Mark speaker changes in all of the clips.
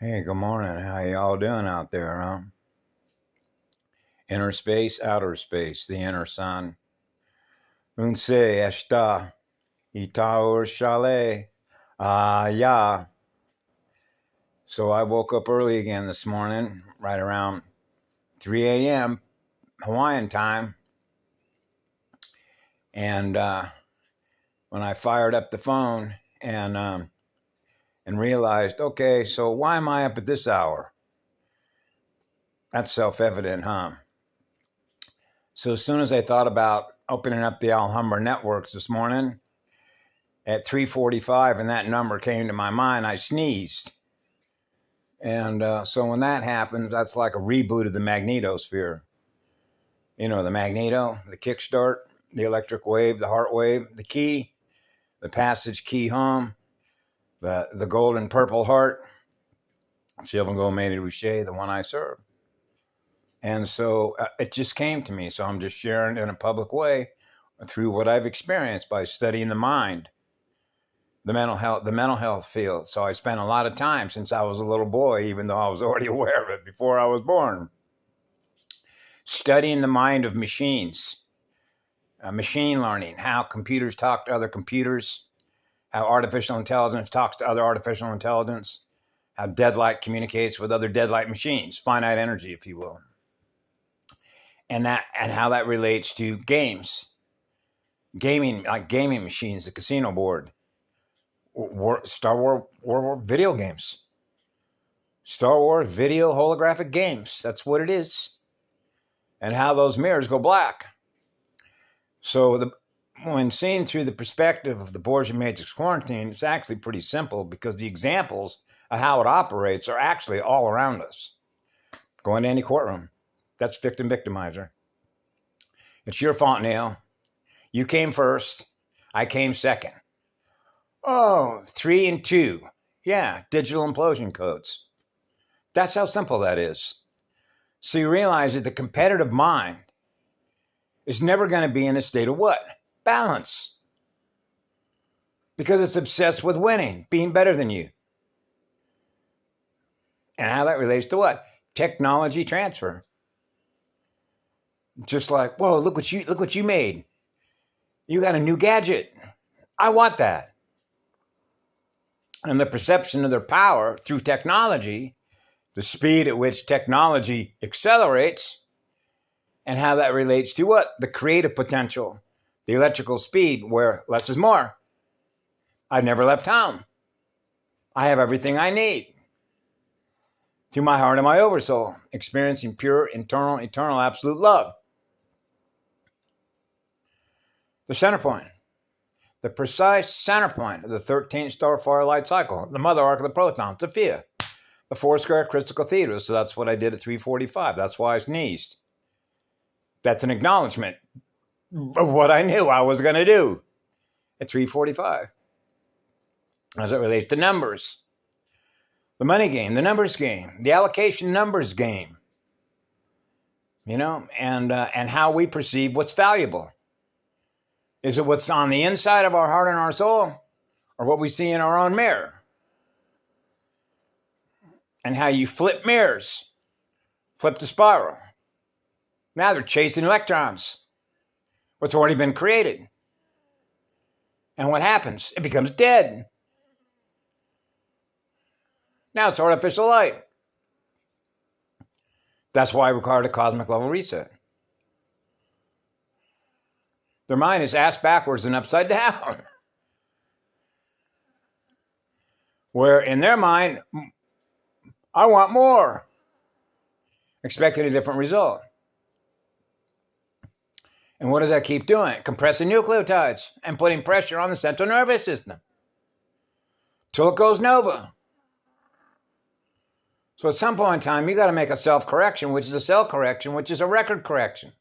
Speaker 1: Hey, good morning. How y'all doing out there, huh? Inner space, outer space, the inner sun. Unse esta itaur shale. Yeah. So I woke up early again this morning, right around 3 a.m. Hawaiian time. And when I fired up the phone and realized, okay, so why am I up at this hour? That's self-evident, huh? So as soon as I thought about opening up the Alhambra networks this morning at 3:45 and that number came to my mind, I sneezed. And so when that happens, that's like a reboot of the magnetosphere. You know, the magneto, the kickstart, the electric wave, the heart wave, the key, the passage key home, the golden purple heart, Sylvan Gomedi Riche, the one I serve. And so it just came to me. So I'm just sharing in a public way through what I've experienced by studying the mind, the mental health field. So I spent a lot of time since I was a little boy, even though I was already aware of it before I was born, studying the mind of machines, machine learning, how computers talk to other computers, how artificial intelligence talks to other artificial intelligence, how deadlight communicates with other deadlight machines, finite energy, if you will. And how that relates to games, like gaming machines, the casino board, Star Wars video games, Star Wars video holographic games. That's what it is, and how those mirrors go black. So when seen through the perspective of the Borgia Matrix Quarantine, it's actually pretty simple because the examples of how it operates are actually all around us. Go into any courtroom. That's victimizer. It's your fault, Neil. You came first. I came second. Oh, 3 and 2. Yeah, digital implosion codes. That's how simple that is. So you realize that the competitive mind is never going to be in a state of what? Balance. Because it's obsessed with winning, being better than you. And how that relates to what? Technology transfer. Just like, whoa, look what you made. You got a new gadget. I want that. And the perception of their power through technology, the speed at which technology accelerates, and how that relates to what? The creative potential, the electrical speed, where less is more. I've never left home. I have everything I need. Through my heart and my oversoul, experiencing pure, internal, eternal, absolute love. The center point, the precise center point of the 13th star firelight cycle, the mother arc of the proton, Sophia, the 4 square crystal cathedral. So that's what I did at 3:45. That's why I sneezed. That's an acknowledgement of what I knew I was going to do at 3:45. As it relates to numbers, the money game, the numbers game, the allocation numbers game, you know, and how we perceive what's valuable. Is it what's on the inside of our heart and our soul, or what we see in our own mirror? And how you flip mirrors, flip the spiral. Now they're chasing electrons, what's already been created. And what happens? It becomes dead. Now it's artificial light. That's why it required a cosmic level reset. Their mind is ass backwards and upside down. Where in their mind, I want more. Expecting a different result. And what does that keep doing? Compressing nucleotides and putting pressure on the central nervous system. Till it goes nova. So at some point in time, you got to make a self-correction, which is a cell correction, which is a record correction.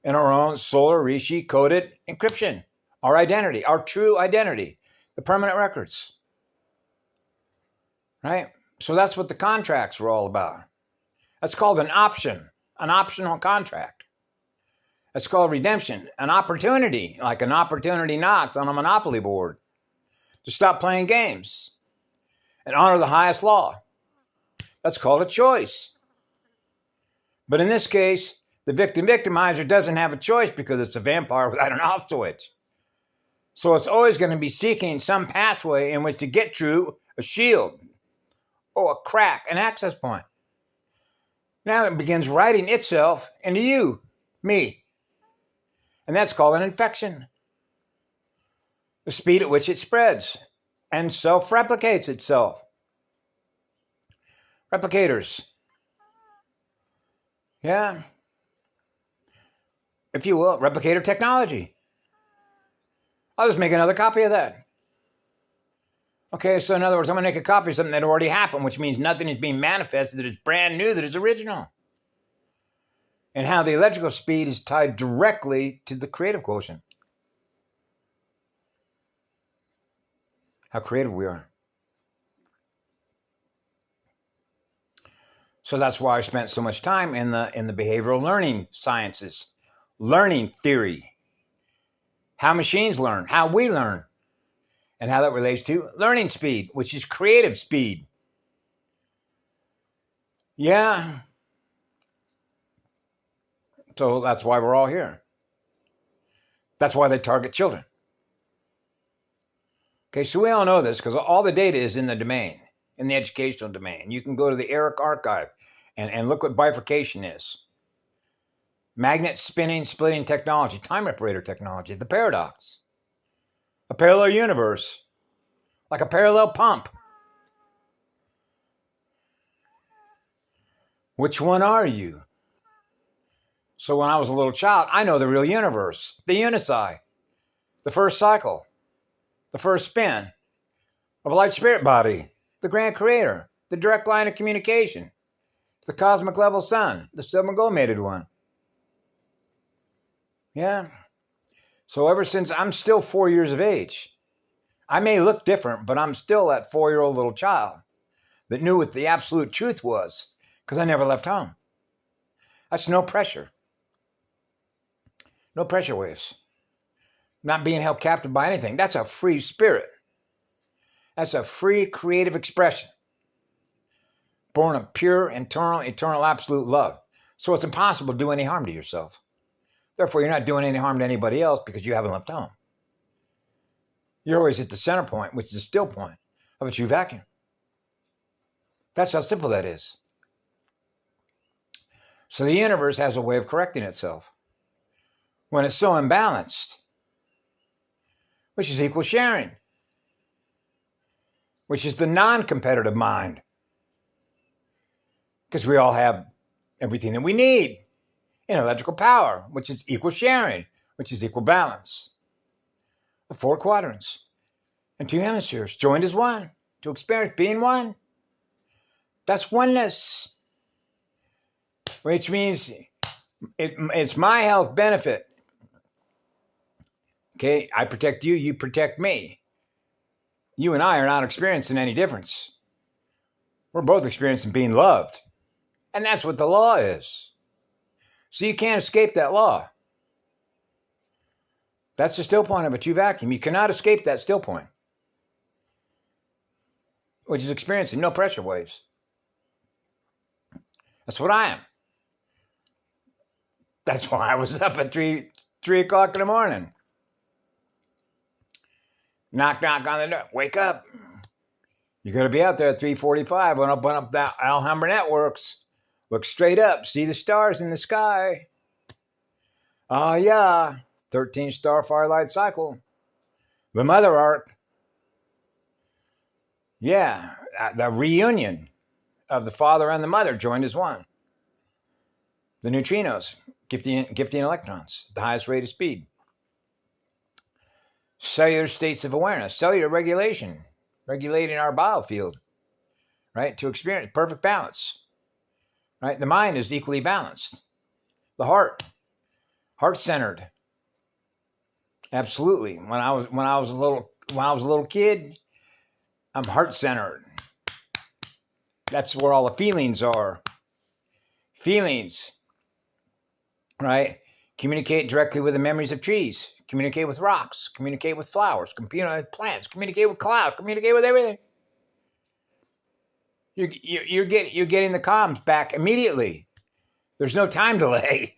Speaker 1: In our own solar Rishi coded encryption, our identity, our true identity, the permanent records, right? So that's what the contracts were all about. That's called an option, an optional contract. That's called redemption, an opportunity, like an opportunity knocks on a monopoly board to stop playing games and honor the highest law. That's called a choice. But in this case, the victim-victimizer doesn't have a choice because it's a vampire without an off switch. So it's always going to be seeking some pathway in which to get through a shield or a crack, an access point. Now it begins writing itself into you, me. And that's called an infection. The speed at which it spreads and self-replicates itself. Replicators. Yeah. If you will, replicator technology. I'll just make another copy of that. Okay, so in other words, I'm going to make a copy of something that already happened, which means nothing is being manifested that is brand new, that is original. And how the electrical speed is tied directly to the creative quotient. How creative we are. So that's why I spent so much time in the behavioral learning sciences, learning theory, how machines learn, how we learn, and how that relates to learning speed, which is creative speed. Yeah. So that's why we're all here. That's why they target children. Okay, so we all know this because all the data is in the domain, in the educational domain. You can go to the ERIC archive and look what bifurcation is. Magnet spinning, splitting technology, time reparator technology, the paradox. A parallel universe, like a parallel pump. Which one are you? So when I was a little child, I know the real universe, the unicy, the first cycle, the first spin of a light spirit body, the grand creator, the direct line of communication, the cosmic level sun, the silver gold-mated one. Yeah. So ever since I'm still 4 years of age, I may look different, but I'm still that 4-year-old little child that knew what the absolute truth was because I never left home. That's no pressure. No pressure waves. Not being held captive by anything. That's a free spirit. That's a free creative expression. Born of pure, eternal, absolute love. So it's impossible to do any harm to yourself. Therefore, you're not doing any harm to anybody else because you haven't left home. You're always at the center point, which is the still point of a true vacuum. That's how simple that is. So the universe has a way of correcting itself when it's so imbalanced, which is equal sharing, which is the non-competitive mind. Because we all have everything that we need in electrical power, which is equal sharing, which is equal balance. The 4 quadrants and 2 hemispheres joined as one to experience being one. That's oneness, which means it's my health benefit. Okay, I protect you, you protect me. You and I are not experiencing any difference. We're both experiencing being loved. And that's what the law is. So you can't escape that law. That's the still point of a true vacuum. You cannot escape that still point, which is experiencing no pressure waves. That's what I am. That's why I was up at 3 o'clock in the morning. Knock, knock on the door. Wake up. You're going to be out there at 3:45 when I open up that Alhambra Networks. Look straight up. See the stars in the sky. Oh, yeah. 13-star firelight cycle. The mother arc. Yeah. The reunion of the father and the mother joined as one. The neutrinos, gifting electrons, the highest rate of speed. Cellular states of awareness, cellular regulation, regulating our biofield, right? To experience perfect balance, right? The mind is equally balanced. The heart-centered. Absolutely. When I was a little kid, I'm heart-centered. That's where all the feelings are. Feelings, right? Communicate directly with the memories of trees. Communicate with rocks. Communicate with flowers. Communicate with plants. Communicate with clouds. Communicate with everything. You're getting the comms back immediately. There's no time delay.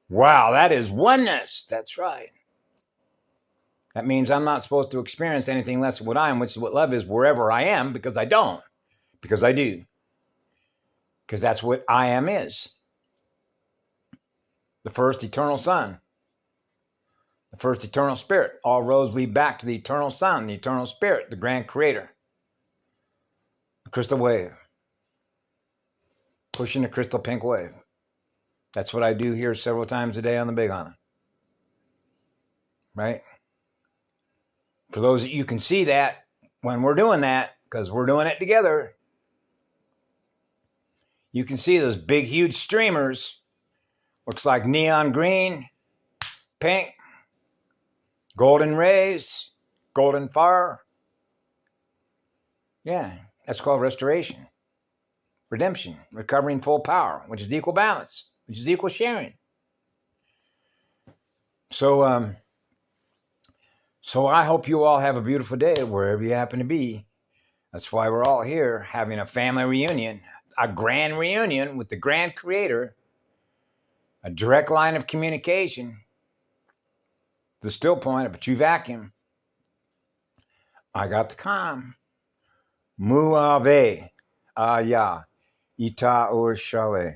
Speaker 1: Wow, that is oneness. That's right. That means I'm not supposed to experience anything less than what I am, which is what love is wherever I am, because I don't. Because I do. Because that's what I am is. The first eternal Son. The first eternal Spirit. All roads lead back to the eternal Son, the eternal Spirit, the grand creator. The crystal wave. Pushing the crystal pink wave. That's what I do here several times a day on the Big Island. Right? For those that you can see that when we're doing that, because we're doing it together, you can see those big, huge streamers. Looks like neon green, pink, golden rays, golden fire. Yeah, that's called restoration, redemption, recovering full power, which is equal balance, which is equal sharing. So I hope you all have a beautiful day wherever you happen to be. That's why we're all here having a family reunion, a grand reunion with the grand creator, a direct line of communication. The still point, but you vacuum. I got the calm. Muave aya ita ur shale.